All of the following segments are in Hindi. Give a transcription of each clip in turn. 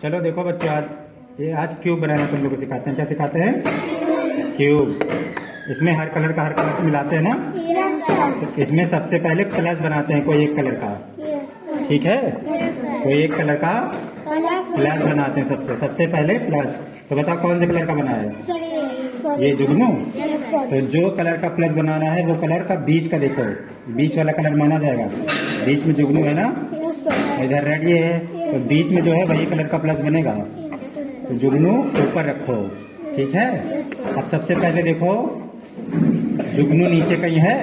चलो देखो बच्चों, आज क्यूब बनाना तुम लोग को सिखाते हैं। क्या सिखाते हैं? क्यूब। इसमें हर कलर का हर कलर से मिलाते हैं ना। तो इसमें सबसे पहले प्लस बनाते हैं कोई एक कलर का। ठीक है, कोई एक कलर का प्लस बनाते हैं सबसे पहले प्लस। तो बताओ कौन से कलर का बना है? ये जुगनू। तो जो कलर का प्लस बनाना है वो कलर का बीच का देखो, बीच वाला कलर माना जाएगा। बीच में जुगनू है ना, इधर रेड ये है, तो बीच में जो है वही कलर का प्लस बनेगा। तो जुगनू ऊपर रखो, ठीक है। अब सबसे पहले देखो जुगनू नीचे कहीं है,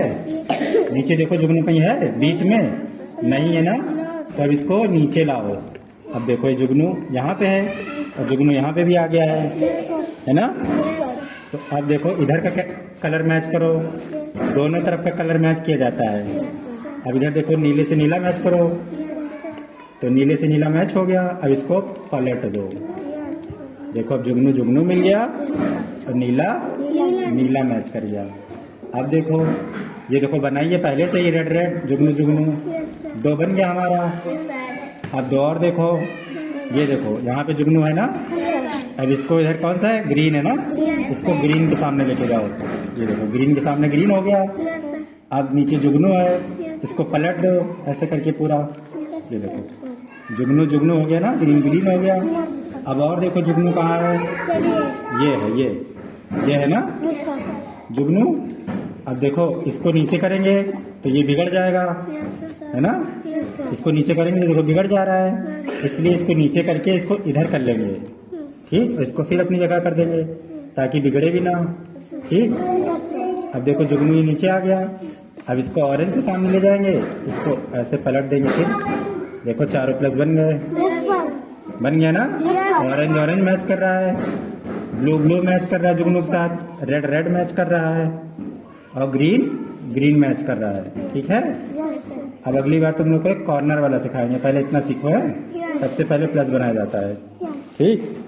नीचे देखो जुगनू कहीं है, बीच में नहीं है ना, तो अब इसको नीचे लाओ। अब देखो ये जुगनू यहाँ पे है और जुगनू यहाँ पे भी आ गया है ना। तो अब देखो इधर का कलर मैच करो, दोनों तरफ का कलर मैच किया जाता है। अब इधर देखो नीले से नीला मैच करो, तो नीले से नीला मैच हो गया। अब इसको पलट दो, देखो अब जुगनू जुगनू मिल गया और नीला नीला मैच कर गया। अब देखो ये देखो बनाइए पहले से ही रेड रेड जुगनू जुगनू, दो बन गया हमारा। अब दो और देखो, ये देखो यहाँ पे जुगनू है ना। अब इसको इधर कौन सा है? ग्रीन है ना, इसको ग्रीन के सामने लेके जाओ। ये देखो ग्रीन के सामने ग्रीन हो गया। अब नीचे जुगनू है, इसको पलट दो ऐसे करके पूरा। ये देखो जुगनू जुगनू हो गया ना, ग्रीन ग्रीन हो गया। अब और देखो जुगनू कहाँ है? ये है, ये है ना जुगनू। अब देखो इसको नीचे करेंगे तो ये बिगड़ जाएगा, है ना। इसको नीचे करेंगे तो देखो बिगड़ जा रहा है, इसलिए इसको नीचे करके इसको इधर कर लेंगे, ठीक। इसको फिर अपनी जगह कर देंगे ताकि बिगड़े भी ना, ठीक। अब देखो जुगनू ये नीचे आ गया। अब इसको ऑरेंज के सामने ले जाएंगे, इसको ऐसे पलट देंगे, फिर देखो चारों प्लस बन गए, बन गया ना। ऑरेंज ऑरेंज मैच कर रहा है, ब्लू ब्लू मैच कर रहा है जुगनू के साथ, रेड रेड मैच कर रहा है और ग्रीन ग्रीन मैच कर रहा है, ठीक है। अब अगली बार तुम लोग को एक कॉर्नर वाला सिखाएंगे, पहले इतना सीखो है। सबसे पहले प्लस बनाया जाता है, ठीक।